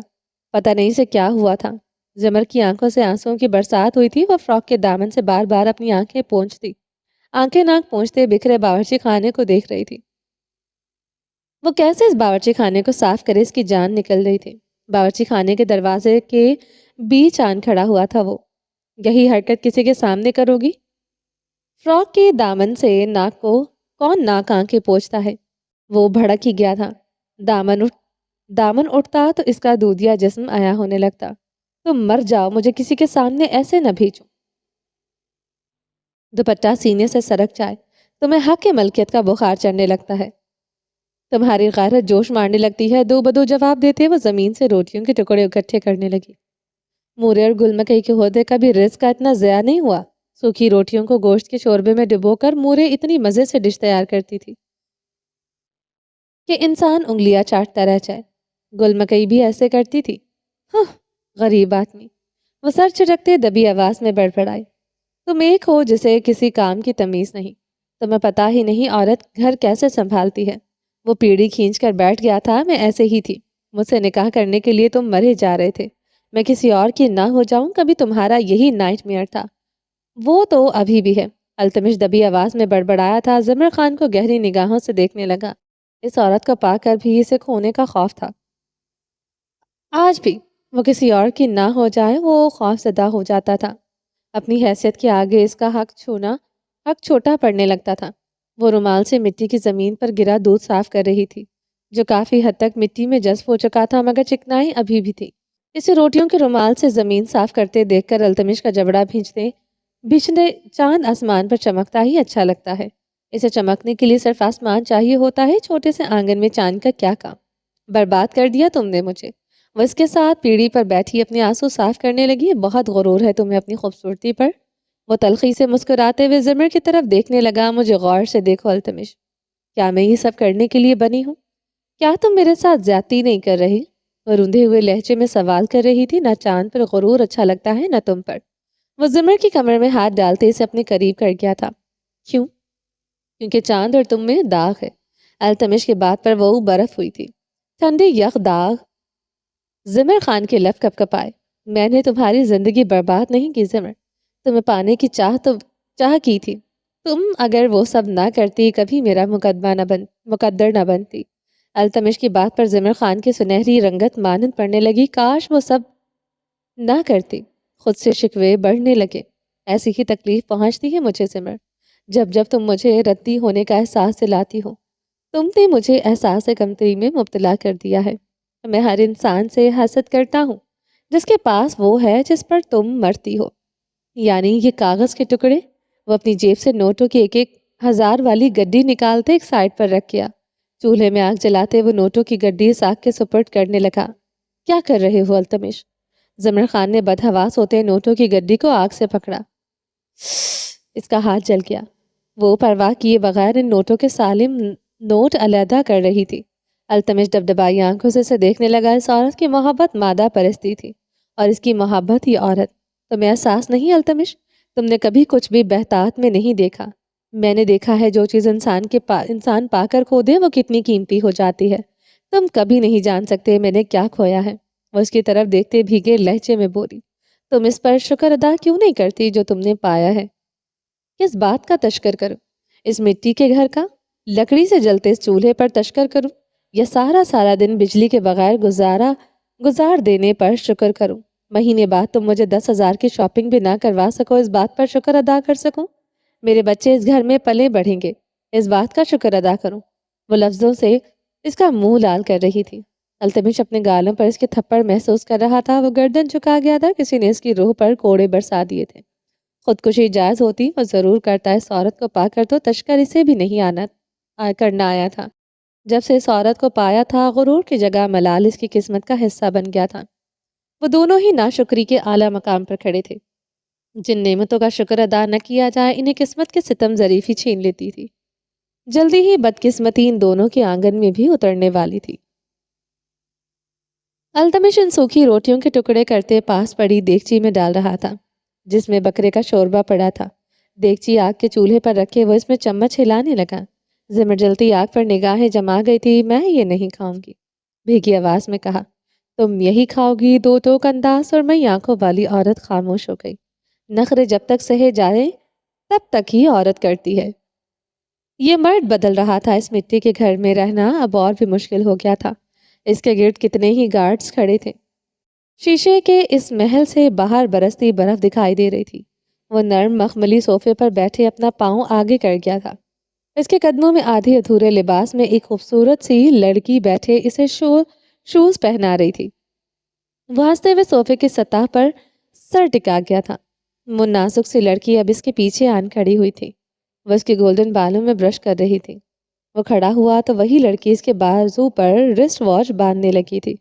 پتہ نہیں اسے کیا ہوا تھا، زمر کی آنکھوں سے آنسوؤں کی برسات ہوئی تھی۔ وہ فراک کے دامن سے بار بار اپنی آنکھیں پونچھتی، آنکھیں ناک پونچھتے بکھرے باورچی خانے کو دیکھ رہی تھی۔ وہ کیسے اس باورچی خانے کو صاف کرے، اس کی جان نکل رہی تھی۔ باورچی خانے کے دروازے کے بیچ آن کھڑا ہوا تھا وہ۔ یہی حرکت کسی کے سامنے کرو گی؟ فراک کے دامن سے ناک کو کون ناک آنکھیں پوچھتا ہے؟ وہ بھڑک ہی گیا تھا۔ دامن اٹھتا تو اس کا دودھیا جسم آیا ہونے لگتا۔ تم مر جاؤ، مجھے کسی کے سامنے ایسے نہ بھیجو۔ دوپٹہ سینے سے سرک جائے، تمہیں حق کے ملکیت کا بخار چڑھنے لگتا ہے، تمہاری غیرت جوش مارنے لگتی ہے۔ دو بدو جواب دیتے وہ زمین سے روٹیوں کے ٹکڑے اکٹھے کرنے لگی۔ مورے اور گل مکئی کے ہوتے کبھی رزق کا اتنا ضیاع نہیں ہوا۔ سوکھی روٹیوں کو گوشت کے شوربے میں ڈبو کر مورے اتنی مزے سے ڈش تیار کرتی تھی کہ انسان انگلیاں چاٹتا رہ جائے۔ گل مکئی بھی ایسے کرتی تھی۔ ہاں، غریب آدمی، وہ سر چٹکتے دبی آواز میں بڑبڑائی۔ تم ایک ہو جسے کسی کام کی تمیز نہیں، تمہیں پتا ہی نہیں عورت گھر کیسے سنبھالتی ہے۔ وہ پیڑھی کھینچ کر بیٹھ گیا تھا۔ میں ایسے ہی تھی، مجھ سے نکاح کرنے کے لیے تم مرے جا رہے تھے، میں کسی اور کی نہ ہو جاؤں، کبھی تمہارا یہی نائٹ میئر تھا۔ وہ تو ابھی بھی ہے، التمش دبی آواز میں بڑبڑایا تھا۔ زمر خان کو گہری نگاہوں سے دیکھنے لگا۔ اس عورت کو پا کر بھی اسے کھونے کا خوف تھا۔ آج بھی وہ کسی اور کی نہ ہو جائے وہ خوف زدہ ہو جاتا تھا۔ اپنی حیثیت کے آگے اس کا حق چھوٹا پڑنے لگتا تھا۔ وہ رومال سے مٹی کی زمین پر گرا دودھ صاف کر رہی تھی، جو کافی حد تک مٹی میں جذب ہو چکا تھا، مگر چکنائی ابھی بھی تھی۔ اسے روٹیوں کے رومال سے زمین صاف کرتے دیکھ کر التمش کا جبڑا بھیجتے چاند آسمان پر چمکتا ہی اچھا لگتا ہے۔ اسے چمکنے کے لیے صرف آسمان چاہیے ہوتا ہے، چھوٹے سے آنگن میں چاند کا کیا کام؟ برباد کر دیا تم نے مجھے۔ وہ اس کے ساتھ پیڑھی پر بیٹھی اپنے آنسو صاف کرنے لگی۔ بہت غرور ہے تمہیں اپنی خوبصورتی پر۔ وہ تلخی سے مسکراتے ہوئے زمر کی طرف دیکھنے لگا۔ مجھے غور سے دیکھو التمش، کیا میں یہ سب کرنے کے لیے بنی ہوں؟ کیا تم میرے ساتھ زیادتی نہیں کر رہی؟ وہ روندھے ہوئے لہجے میں سوال کر رہی تھی۔ نہ چاند پر غرور اچھا لگتا ہے، نہ تم پر۔ وہ زمر کی کمر میں ہاتھ ڈالتے اسے اپنے قریب کر گیا تھا۔ کیوں؟ کیونکہ چاند اور تم میں داغ ہے۔ التمش کی بات پر وہ برف ہوئی تھی۔ ٹھنڈے یخ داغ؟ زمر خان کے لب کپ کپائے۔ میں نے تمہاری زندگی برباد نہیں کی زمر، تمہیں پانے کی چاہ کی تھی۔ تم اگر وہ سب نہ کرتی، کبھی میرا مقدر نہ بنتی۔ التمش کی بات پر زمر خان کی سنہری رنگت مانند پڑنے لگی۔ کاش وہ سب نہ کرتی۔ خود سے شکوے بڑھنے لگے۔ ایسی ہی تکلیف پہنچتی ہے مجھے زمر، جب تم مجھے ردی ہونے کا احساس دلاتی ہو۔ تم نے مجھے احساس کمتری میں مبتلا کر دیا ہے۔ میں ہر انسان سے حسد کرتا ہوں جس کے پاس وہ ہے جس پر تم مرتی ہو، یعنی یہ کاغذ کے ٹکڑے۔ وہ اپنی جیب سے نوٹوں کی ایک 1000 والی گڈی نکالتے ایک سائڈ پر رکھ گیا۔ چولہے میں آگ جلاتے وہ نوٹوں کی گڈی ساگ کے سپرد کرنے لگا۔ کیا کر رہے ہو التمش؟ زمر خان نے بدحواس ہوتے نوٹوں کی گڈی کو آگ سے پکڑا۔ اس کا ہاتھ جل گیا۔ وہ پرواہ کیے بغیر ان نوٹوں کے سالم نوٹ علیحدہ کر رہی تھی۔ التمش دبدبائی آنکھوں سے اسے دیکھنے لگا۔ اس عورت کی محبت مادہ پرستی تھی اور اس کی محبت ہی عورت۔ تمہیں احساس نہیں التمش؟ تم نے کبھی کچھ بھی بہتات میں نہیں دیکھا۔ میں نے دیکھا ہے جو چیز انسان پا کر کھو دے وہ کتنی قیمتی ہو جاتی ہے۔ تم کبھی نہیں جان سکتے میں نے کیا کھویا ہے۔ وہ اس کی طرف دیکھتے بھیگے لہجے میں بولی۔ تم اس پر شکر ادا کیوں نہیں کرتی جو تم نے پایا ہے؟ کس بات کا تشکر کروں؟ اس مٹی کے گھر کا؟ لکڑی سے جلتے اس چولہے پر تشکر کروں؟ یا سارا دن بجلی کے بغیر گزار دینے پر شکر کروں؟ مہینے بعد تم مجھے 10,000 کی شاپنگ بھی نہ کروا سکو، اس بات پر شکر ادا کر سکوں؟ میرے بچے اس گھر میں پلے بڑھیں گے، اس بات کا شکر ادا کروں؟ وہ لفظوں سے اس کا منہ لال کر رہی تھی۔ التمش اپنے گالوں پر اس کے تھپڑ محسوس کر رہا تھا۔ وہ گردن جھکا گیا تھا، کسی نے اس کی روح پر کوڑے برسا دیے تھے۔ خودکشی جائز ہوتی وہ ضرور کرتا۔ اس عورت کو پا کر تو تشکر اسے بھی نہیں کرنا آیا تھا۔ جب سے اس عورت کو پایا تھا، غرور کی جگہ ملال اس کی قسمت کا حصہ بن گیا تھا۔ وہ دونوں ہی ناشکری کے اعلیٰ مقام پر کھڑے تھے۔ جن نعمتوں کا شکر ادا نہ کیا جائے انہیں قسمت کے ستم ظریفی چھین لیتی تھی۔ جلدی ہی بدقسمتی ان دونوں کے آنگن میں بھی اترنے والی تھی۔ التمش ان سوکھی روٹیوں کے ٹکڑے کرتے پاس پڑی دیگچی میں ڈال رہا تھا جس میں بکرے کا شوربہ پڑا تھا۔ دیگچی آگ کے چولہے پر رکھے وہ اس میں چمچ ہلانے لگا۔ زمر جلتی آگ پر نگاہیں جما گئی تھی۔ میں یہ نہیں کھاؤں گی، بھیگی آواز میں کہا۔ تم یہی کھاؤ گی؟ دو ٹوک انداز اور میں آنکھوں والی عورت خاموش ہو گئی۔ نخرے جب تک سہے جائے تب تک ہی عورت کرتی ہے۔ یہ مرد بدل رہا تھا۔ اس مٹی کے گھر میں رہنا اب اور بھی مشکل ہو گیا تھا۔ اس کے گرد کتنے ہی گارڈز کھڑے تھے۔ شیشے کے اس محل سے باہر برستی برف دکھائی دے رہی تھی۔ وہ نرم مخملی صوفے پر بیٹھے اپنا پاؤں آگے کر گیا تھا۔ اس کے قدموں میں آدھے ادھورے لباس میں ایک خوبصورت سی لڑکی بیٹھے اسے شوز پہنا رہی تھی۔ وہ ہنستے ہوئے صوفے کی سطح پر سر ٹکا گیا تھا۔ وہ نازک سی لڑکی اب اس کے پیچھے آن کھڑی ہوئی تھی۔ وہ اس کے گولڈن بالوں میں برش کر رہی تھی۔ وہ کھڑا ہوا تو وہی لڑکی اس کے بازو پر رسٹ واچ باندھنے لگی تھی۔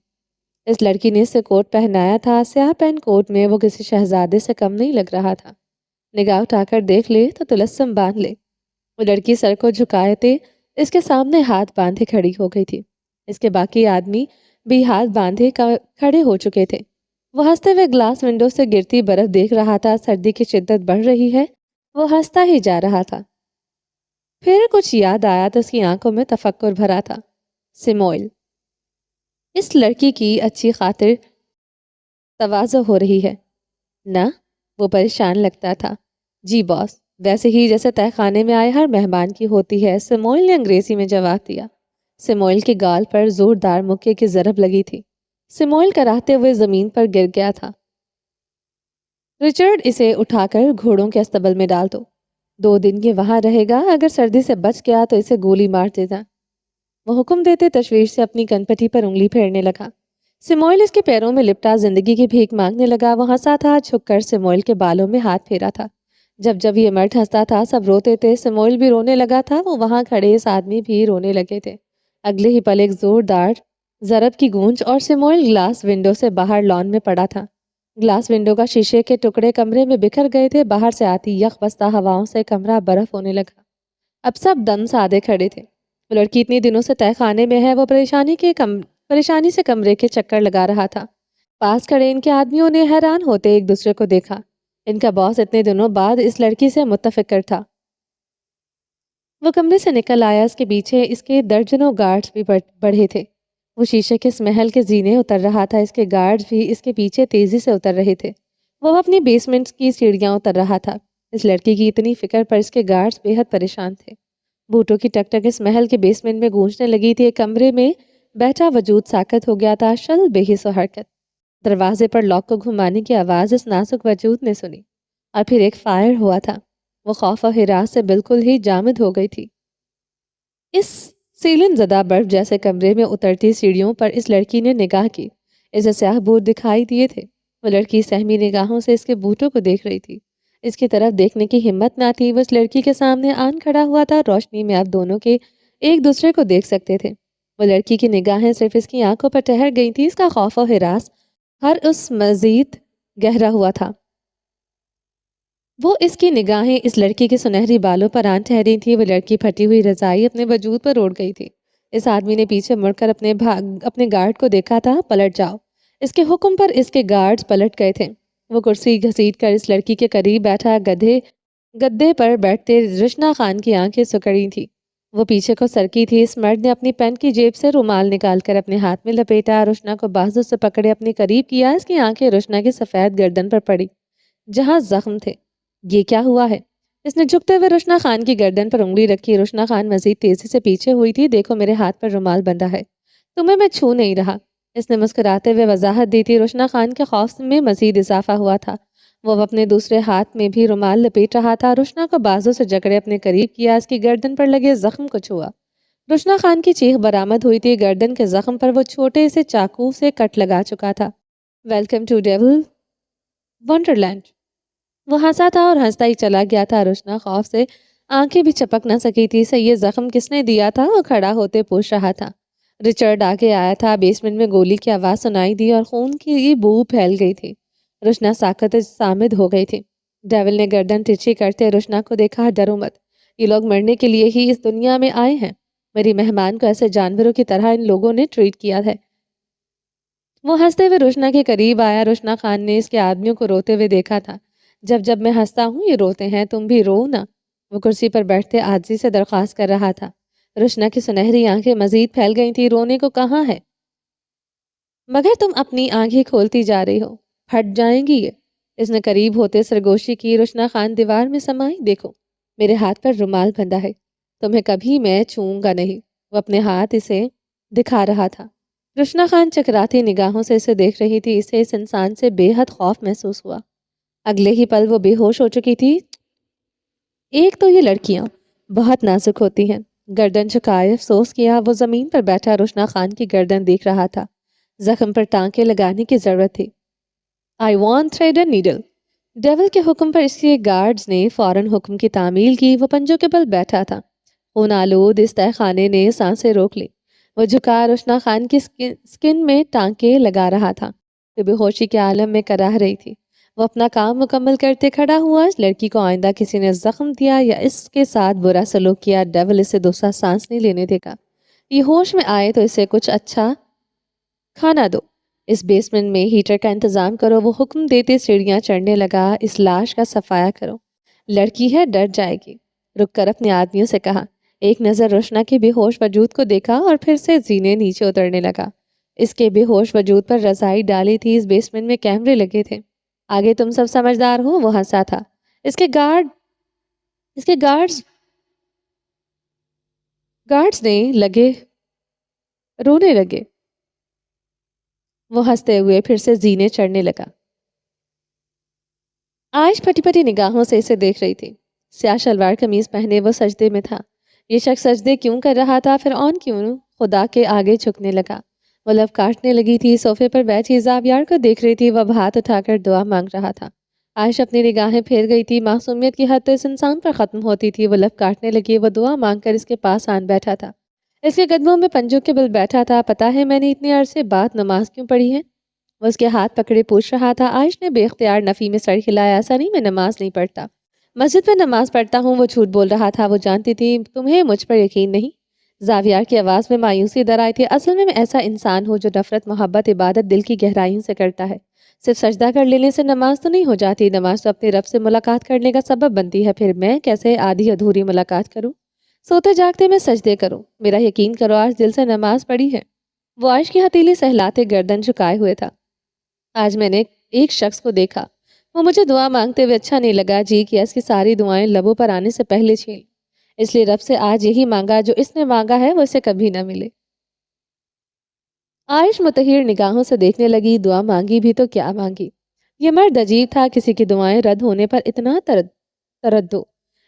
اس لڑکی نے اسے کوٹ پہنایا تھا۔ سیاہ پین کوٹ میں وہ کسی شہزادے سے کم نہیں لگ رہا تھا۔ نگاہ اٹھا کر دیکھ لے تو طلسم باندھ لے۔ وہ لڑکی سر کو جھکائے تھے اس کے سامنے ہاتھ باندھے کھڑی ہو گئی تھی۔ اس کے باقی آدمی بھی ہاتھ باندھے کھڑے ہو چکے تھے۔ وہ ہنستے ہوئے گلاس ونڈو سے گرتی برف دیکھ رہا تھا۔ سردی کی شدت بڑھ رہی ہے۔ وہ ہنستا ہی جا رہا تھا۔ پھر کچھ یاد آیا تو اس کی آنکھوں میں تفکر بھرا تھا۔ سموئل، اس لڑکی کی اچھی خاطر تواضع ہو رہی ہے نا؟ وہ پریشان لگتا تھا۔ جی باس، ویسے ہی جیسے تہہ خانے میں آئے ہر مہمان کی ہوتی ہے، سموئل نے انگریزی میں جواب دیا۔ سموئل کے گال پر زوردار مکے کی ضرب لگی تھی۔ سموئل کراہتے ہوئے زمین پر گر گیا تھا۔ رچرڈ، اسے اٹھا کر گھوڑوں کے استبل میں ڈال دو۔ 2 دن یہ وہاں رہے گا۔ اگر سردی سے بچ گیا تو اسے گولی مار دینا۔ وہ حکم دیتے تشویش سے اپنی کنپٹی پر انگلی پھیرنے لگا۔ سموئل اس کے پیروں میں لپٹا زندگی کی بھیک مانگنے لگا۔ وہ ہنسا تھا، جھک کر سموئل کے بالوں میں ہاتھ پھیرا تھا۔ جب جب یہ مرد ہنستا تھا سب روتے تھے۔ سموئل بھی رونے لگا تھا۔ وہ وہاں کھڑے اس آدمی بھی رونے لگے تھے۔ اگلے ہی پل ایک زوردار ضرب کی گونج اور سموئل گلاس ونڈو سے باہر لان میں پڑا تھا۔ گلاس ونڈو کا شیشے کے ٹکڑے کمرے میں بکھر گئے تھے۔ باہر سے آتی یخ بستہ ہواؤں سے کمرہ برف ہونے لگا۔ اب سب دم سادے کھڑے تھے۔ وہ لڑکی اتنی دنوں سے تہہ خانے میں ہے۔ وہ پریشانی سے کمرے کے چکر لگا رہا تھا۔ پاس کھڑے ان کے آدمیوں نے حیران ہوتے ایک دوسرے کو دیکھا۔ ان کا باس اتنے دنوں بعد اس لڑکی سے متفکر تھا۔ وہ کمرے سے نکل آیا۔ اس کے پیچھے اس کے درجنوں گارڈز بھی بڑھے تھے۔ وہ شیشے کے اس محل کے زینے اتر رہا تھا۔ اس کے گارڈز بھی اس کے پیچھے تیزی سے اتر رہے تھے۔ وہ اپنی بیسمنٹ کی سیڑھیاں اتر رہا تھا۔ اس لڑکی کی اتنی فکر پر اس کے گارڈز بے حد پریشان تھے۔ بوٹوں کی ٹک ٹک اس محل کے بیسمنٹ میں گونجنے لگی تھی۔ ایک کمرے میں بیٹھا وجود ساکت ہو گیا تھا، شل بے حس و حرکت۔ دروازے پر لاک کو گھمانے کی آواز اس نازک وجود نے سنی اور پھر ایک فائر ہوا تھا۔ وہ خوف و ہراس سے بالکل ہی جامد ہو گئی تھی۔ اس سیلن زدہ برف جیسے کمرے میں اترتی سیڑھیوں پر اس لڑکی نے نگاہ کی۔ اسے سیاہ بوٹ دکھائی دیے تھے۔ وہ لڑکی سہمی نگاہوں سے اس کے بوٹوں کو دیکھ رہی تھی۔ اس کی طرف دیکھنے کی ہمت نہ تھی۔ وہ اس لڑکی کے سامنے آن کھڑا ہوا تھا۔ روشنی میں اب دونوں کے ایک دوسرے کو دیکھ سکتے تھے۔ وہ لڑکی کی نگاہیں صرف اس کی آنکھوں پر ٹھہر گئی تھی۔ اس کا خوف و ہراس ہر اس مزید گہرا ہوا تھا۔ وہ اس کی نگاہیں اس لڑکی کے سنہری بالوں پر آن ٹھہری تھی۔ وہ لڑکی پھٹی ہوئی رضائی اپنے وجود پر اوڑھ گئی تھی۔ اس آدمی نے پیچھے مڑ کر اپنے گارڈ کو دیکھا تھا۔ پلٹ جاؤ۔ اس کے حکم پر اس کے گارڈز پلٹ گئے تھے۔ وہ کرسی گھسیٹ کر اس لڑکی کے قریب بیٹھا۔ گدے پر بیٹھتے رشنا خان کی آنکھیں سکڑی تھی۔ وہ پیچھے کو سرکی تھی۔ اس مرد نے اپنی پینٹ کی جیب سے رومال نکال کر اپنے ہاتھ میں لپیٹا۔ رشنا کو بازو سے پکڑے اپنے قریب کیا۔ اس کی آنکھیں رشنا کی سفید گردن پر پڑی جہاں زخم تھے۔ یہ کیا ہوا ہے؟ اس نے جھکتے ہوئے رشنا خان کی گردن پر انگلی رکھی۔ رشنا خان مزید تیزی سے پیچھے ہوئی تھی۔ دیکھو میرے ہاتھ پر رومال بندھا ہے، تمہیں میں چھو نہیں رہا، اس نے مسکراتے ہوئے وضاحت دی تھی۔ رشنا خان کے خوف میں مزید اضافہ ہوا تھا۔ وہ اپنے دوسرے ہاتھ میں بھی رومال لپیٹ رہا تھا۔ رشنا کو بازو سے جکڑے اپنے قریب کیا۔ اس کی گردن پر لگے زخم کو چھوا۔ رشنا خان کی چیخ برآمد ہوئی تھی۔ گردن کے زخم پر وہ چھوٹے سے چاقو سے کٹ لگا چکا تھا۔ Welcome to Devil Wonderland. وہ ہنسا تھا اور ہنستا ہی چلا گیا تھا۔ رشنا خوف سے آنکھیں بھی چپک نہ سکی تھی۔ اسے یہ زخم کس نے دیا تھا؟ وہ کھڑا ہوتے پوچھ رہا تھا۔ رچرڈ آگے آیا تھا۔ بیسمنٹ میں گولی کی آواز سنائی دی اور خون کی بو پھیل گئی تھی۔ رشنا ساکت صامد ہو گئی تھی۔ ڈیول نے گردن ترچھی کرتے رشنا کو دیکھا۔ ڈرو مت، یہ لوگ مرنے کے لیے ہی اس دنیا میں آئے ہیں۔ میری مہمان کو ایسے جانوروں کی طرح ان لوگوں نے ٹریٹ کیا ہے۔ وہ ہنستے ہوئے رشنا کے قریب آیا۔ رشنا خان نے اس کے آدمیوں کو روتے ہوئے دیکھا تھا۔ جب جب میں ہنستا ہوں یہ روتے ہیں، تم بھی رو نا۔ وہ کرسی پر بیٹھتے عاجزی سے درخواست کر رہا تھا۔ رشنا کی سنہری آنکھیں مزید پھیل گئی تھی۔ رونے کو کہاں ہے، مگر تم اپنی آنکھیں کھولتی جا رہی ہو، پھٹ جائیں گی یہ۔ اس نے قریب ہوتے سرگوشی کی۔ رشنا خان دیوار میں سمائی، دیکھو میرے ہاتھ پر رومال بندھا ہے، تمہیں کبھی میں چھوؤں گا نہیں۔ وہ اپنے ہاتھ اسے دکھا رہا تھا۔ رشنا خان چکراتی نگاہوں سے اسے دیکھ رہی تھی۔ اسے اس انسان سے بے حد خوف محسوس ہوا۔ اگلے ہی پل وہ بے ہوش ہو چکی تھی۔ ایک تو یہ لڑکیاں بہت نازک ہوتی ہیں۔ گردن جھکائے افسوس کیا۔ وہ زمین پر بیٹھا رشنا خان کی گردن دیکھ رہا تھا۔ زخم پر ٹانکے لگانے کی ضرورت تھی۔ I want thread and needle۔ Devil کے حکم پر اس کے گارڈز نے فوراً حکم کی تعمیل کی۔ وہ پنجوں کے بل بیٹھا تھا۔ خون آلود اس تہہ خانے نے سانسیں روک لی۔ وہ جھکا رشنا خان کی سکن میں ٹانکے لگا رہا تھا۔ وہ بے ہوشی کے عالم میں کراہ رہی تھی۔ وہ اپنا کام مکمل کرتے کھڑا ہوا۔ اس لڑکی کو آئندہ کسی نے زخم دیا یا اس کے ساتھ برا سلوک کیا، ڈیول اسے دوسرا سانس نہیں لینے دے گا۔ یہ ہوش میں آئے تو اسے کچھ اچھا کھانا دو۔ اس بیسمنٹ میں ہیٹر کا انتظام کرو۔ وہ حکم دیتے سیڑھیاں چڑھنے لگا۔ اس لاش کا صفایا کرو، لڑکی ہے ڈر جائے گی۔ رک کر اپنے آدمیوں سے کہا۔ ایک نظر رشنا کے بے ہوش وجود کو دیکھا اور پھر سے زینے نیچے اترنے لگا۔ اس کے بے ہوش وجود پر رضائی ڈالی تھی۔ اس بیسمنٹ میں کیمرے لگے تھے۔ آگے تم سب سمجھدار ہو۔ وہ ہنسا تھا۔ اس کے گارڈز نے رونے لگے۔ وہ ہنستے ہوئے پھر سے زینے چڑھنے لگا۔ عائش پھٹی پھٹی نگاہوں سے اسے دیکھ رہی تھی۔ سیاہ شلوار قمیض پہنے وہ سجدے میں تھا۔ یہ شخص سجدے کیوں کر رہا تھا؟ پھر آن کیوں خدا کے آگے جھکنے لگا؟ وہ لب کاٹنے لگی تھی۔ صوفے پر بیٹھی زاویار کو دیکھ رہی تھی۔ وہ ہاتھ اٹھا کر دعا مانگ رہا تھا۔ عائش اپنی نگاہیں پھیر گئی تھی۔ معصومیت کی حد تو اس انسان پر ختم ہوتی تھی۔ وہ لب کاٹنے لگی۔ وہ دعا مانگ کر اس کے پاس آن بیٹھا تھا۔ اس کے قدموں میں پنجوں کے بل بیٹھا تھا۔ پتا ہے میں نے اتنے عرصے بعد نماز کیوں پڑھی ہے؟ وہ اس کے ہاتھ پکڑے پوچھ رہا تھا۔ عائش نے بے اختیار نفی میں سر ہلایا۔ ایسا نہیں، میں نماز نہیں پڑھتا، مسجد میں نماز پڑھتا ہوں۔ وہ جھوٹ بول رہا تھا۔ وہ جانتی تھی تمہیں مجھ پر یقین نہیں۔ زاویار کی آواز میں مایوسی در آئی تھی۔ اصل میں ایسا انسان ہوں جو نفرت، محبت، عبادت دل کی گہرائیوں سے کرتا ہے۔ صرف سجدہ کر لینے سے نماز تو نہیں ہو جاتی۔ نماز تو اپنے رب سے ملاقات کرنے کا سبب بنتی ہے۔ پھر میں کیسے آدھی ادھوری ملاقات کروں؟ سوتے جاگتے میں سجدے کروں؟ میرا یقین کرو آج دل سے نماز پڑھی ہے۔ وہ عائش کی ہتھیلی سہلاتے گردن جھکائے ہوئے تھا۔ آج میں نے ایک شخص کو دیکھا، وہ مجھے دعا مانگتے ہوئے اچھا نہیں لگا۔ جی کیا اس کی ساری دعائیں لبوں پر آنے سے پہلے چھین، اس لیے رب سے آج یہی مانگا جو اس نے مانگا ہے وہ اسے کبھی نہ ملے۔ عائش متحیر نگاہوں سے دیکھنے لگی۔ دعا مانگی بھی تو کیا مانگی؟ یہ مرد عجیب تھا، کسی کی دعائیں رد ہونے پر اتنا تردد۔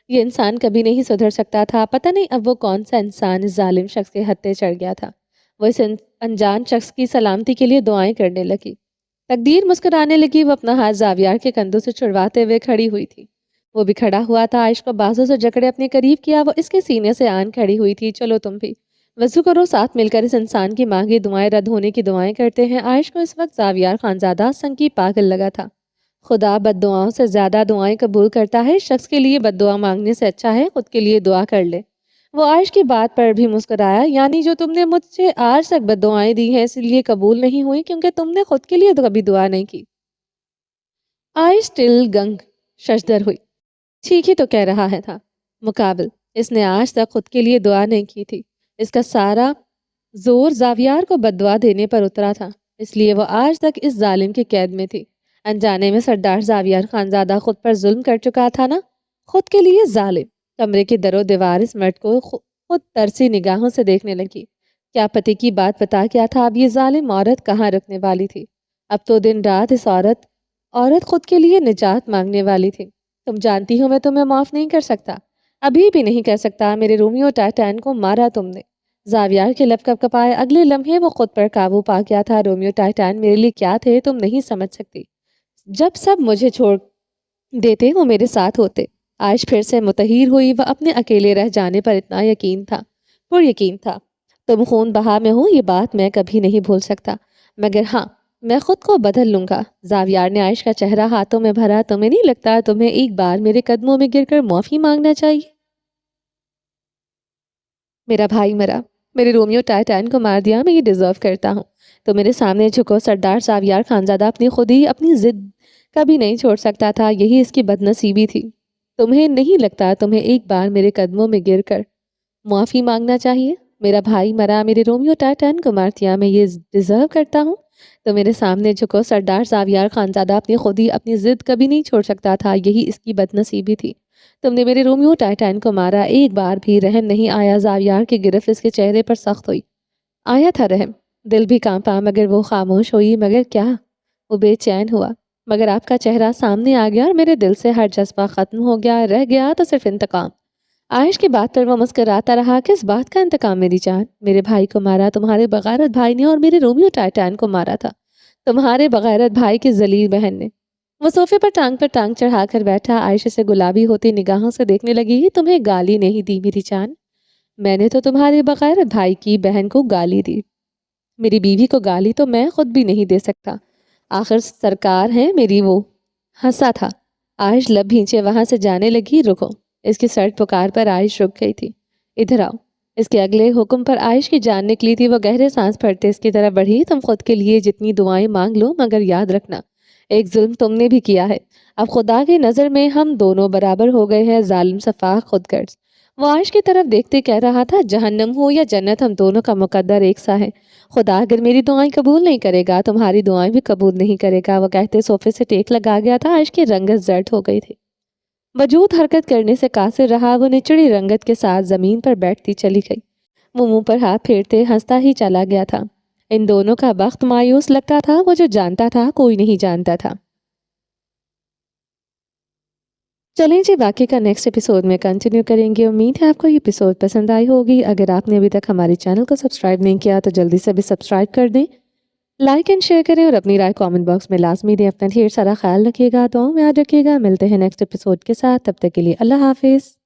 یہ انسان کبھی نہیں سدھر سکتا تھا۔ پتہ نہیں اب وہ کون سا انسان اس ظالم شخص کے ہتھے چڑھ گیا تھا۔ وہ اس انجان شخص کی سلامتی کے لیے دعائیں کرنے لگی۔ تقدیر مسکرانے لگی۔ وہ اپنا ہاتھ زاویار کے کندھوں سے چھڑواتے ہوئے کھڑی ہوئی تھی۔ وہ بھی کھڑا ہوا تھا۔ عائش کو بازو سے جکڑے اپنے قریب کیا۔ وہ اس کے سینے سے آن کھڑی ہوئی تھی۔ چلو تم بھی وضو کرو، ساتھ مل کر اس انسان کی مانگی دعائیں رد ہونے کی دعائیں کرتے ہیں۔ عائش کو اس وقت زاویار خانزادہ سنگ کی پاگل لگا تھا۔ خدا بد دعاؤں سے زیادہ دعائیں قبول کرتا ہے۔ اس شخص کے لیے بد دعا مانگنے سے اچھا ہے خود کے لیے دعا کر لے۔ وہ عائش کی بات پر بھی مسکرایا۔ یعنی جو تم نے مجھ سے آج تک بد دعائیں دی ہیں اس لیے قبول نہیں ہوئی کیونکہ تم نے خود کے لیے کبھی دعا نہیں کی؟ عائش دل گنگ ششدر ہوئی۔ ٹھیک ہی تو کہہ رہا ہے تھا مقابل، اس نے آج تک خود کے لیے دعا نہیں کی تھی۔ اس کا سارا زور زاویار کو بد دعا دینے پر اترا تھا، اس لیے وہ آج تک اس ظالم کی قید میں تھی۔ انجانے میں سردار زاویار خانزادہ خود پر ظلم کر چکا تھا نا، خود کے لیے ظالم۔ کمرے کی در و دیوار اس مرد کو خود ترسی نگاہوں سے دیکھنے لگی۔ کیا پتی کی بات بتا کیا تھا؟ اب یہ ظالم عورت کہاں رکھنے والی تھی؟ اب تو دن رات اس عورت خود کے لیے نجات مانگنے والی تھی۔ تم جانتی ہو میں تمہیں معاف نہیں کر سکتا، ابھی بھی نہیں کر سکتا۔ میرے رومیو ٹائٹان کو مارا تم نے۔ زاویار کے لب کپ کپائے۔ اگلے لمحے وہ خود پر قابو پا گیا تھا۔ رومیو ٹائٹان میرے لیے کیا تھے تم نہیں سمجھ سکتی۔ جب سب مجھے چھوڑ دیتے وہ میرے ساتھ ہوتے۔ عائش پھر سے متحیر ہوئی۔ وہ اپنے اکیلے رہ جانے پر اتنا پر یقین تھا۔ تم خون بہا میں ہو یہ بات میں کبھی نہیں بھول سکتا، مگر ہاں میں خود کو بدل لوں گا۔ زاویار نے عائش کا چہرہ ہاتھوں میں بھرا۔ تمہیں نہیں لگتا تمہیں ایک بار میرے قدموں میں گر کر معافی مانگنا چاہیے؟ میرا بھائی مرا، میرے رومیو ٹائٹان کو مار دیا، میں یہ ڈیزرو کرتا ہوں۔ تو میرے سامنے جھکو۔ سردار زاویار خانزادہ اپنی خودی اپنی ضد کبھی نہیں چھوڑ سکتا تھا، یہی اس کی بدنصیبی تھی۔ تمہیں نہیں لگتا تمہیں ایک بار میرے قدموں میں گر کر معافی مانگنا چاہیے؟ میرا بھائی مرا، میرے رومیو ٹائٹان کو مار دیا، میں یہ ڈیزرو کرتا ہوں؟ تو میرے سامنے جھکو سردار زاویار خانزادہ، اپنی خودی اپنی ضد کبھی نہیں چھوڑ سکتا تھا، یہی اس کی بدنصیبی تھی۔ تم نے میرے رومیو ٹائٹان کو مارا، ایک بار بھی رحم نہیں آیا۔ زاویار کی گرفت اس کے چہرے پر سخت ہوئی۔ آیا تھا رحم، دل بھی کانپا، مگر وہ خاموش ہوئی۔ مگر کیا؟ وہ بے چین ہوا۔ مگر آپ کا چہرہ سامنے آ گیا اور میرے دل سے ہر جذبہ ختم ہو گیا، رہ گیا تو صرف انتقام۔ عائش کی بات پر وہ مسکراتا رہا۔ کس بات کا انتقام میری جان؟ میرے بھائی کو مارا تمہارے بغیرت بھائی نے، اور میرے رومیو ٹائٹان کو مارا تھا تمہارے بغیرت بھائی کی ذلیل بہن نے۔ وہ صوفے پر ٹانگ چڑھا کر بیٹھا، عائشہ سے گلابی ہوتی نگاہوں سے دیکھنے لگی۔ تمہیں گالی نہیں دی میری جان، میں نے تو تمہارے بغیرت بھائی کی بہن کو گالی دی۔ میری بیوی کو گالی تو میں خود بھی نہیں دے سکتا، آخر سرکار ہیں میری۔ وہ ہنسا تھا۔ عائش لب بھینچے وہاں سے جانے لگی۔ رکو، اس کی سرد پکار پر عائش رک گئی تھی۔ ادھر آؤ، اس کے اگلے حکم پر عائش کی جان نکلی تھی۔ وہ گہرے سانس بھرتے اس کی طرف بڑھی۔ تم خود کے لیے جتنی دعائیں مانگ لو، مگر یاد رکھنا ایک ظلم تم نے بھی کیا ہے۔ اب خدا کی نظر میں ہم دونوں برابر ہو گئے ہیں، ظالم سفاح خود غرض۔ وہ عائش کی طرف دیکھتے کہہ رہا تھا، جہنم ہو یا جنت، ہم دونوں کا مقدر ایک سا ہے۔ خدا اگر میری دعائیں قبول نہیں کرے گا، تمہاری دعائیں بھی قبول نہیں کرے گا۔ وہ کہتے صوفے سے ٹیک لگا گیا تھا۔ عائش کی رنگت زرد ہو گئی تھی، وجود حرکت کرنے سے قاصر رہا۔ وہ نچڑی رنگت کے ساتھ زمین پر بیٹھتی چلی گئی۔ وہ منہ پر ہاتھ پھیرتے ہنستا ہی چلا گیا تھا۔ ان دونوں کا بخت مایوس لگتا تھا، وہ جو جانتا تھا کوئی نہیں جانتا تھا۔ چلیں جی، باقی کا نیکسٹ ایپیسوڈ میں کنٹینیو کریں گے۔ امید ہے آپ کو یہ ایپیسوڈ پسند آئی ہوگی۔ اگر آپ نے ابھی تک ہمارے چینل کو سبسکرائب نہیں کیا تو جلدی سے بھی سبسکرائب کر دیں، لائک اینڈ شیئر کریں، اور اپنی رائے کامنٹ باکس میں لازمی دیں۔ اپنا ڈھیر سارا خیال رکھیے گا، دعاؤں میں یاد رکھیے گا۔ ملتے ہیں نیکسٹ ایپیسوڈ کے ساتھ، تب تک کے لیے اللہ حافظ۔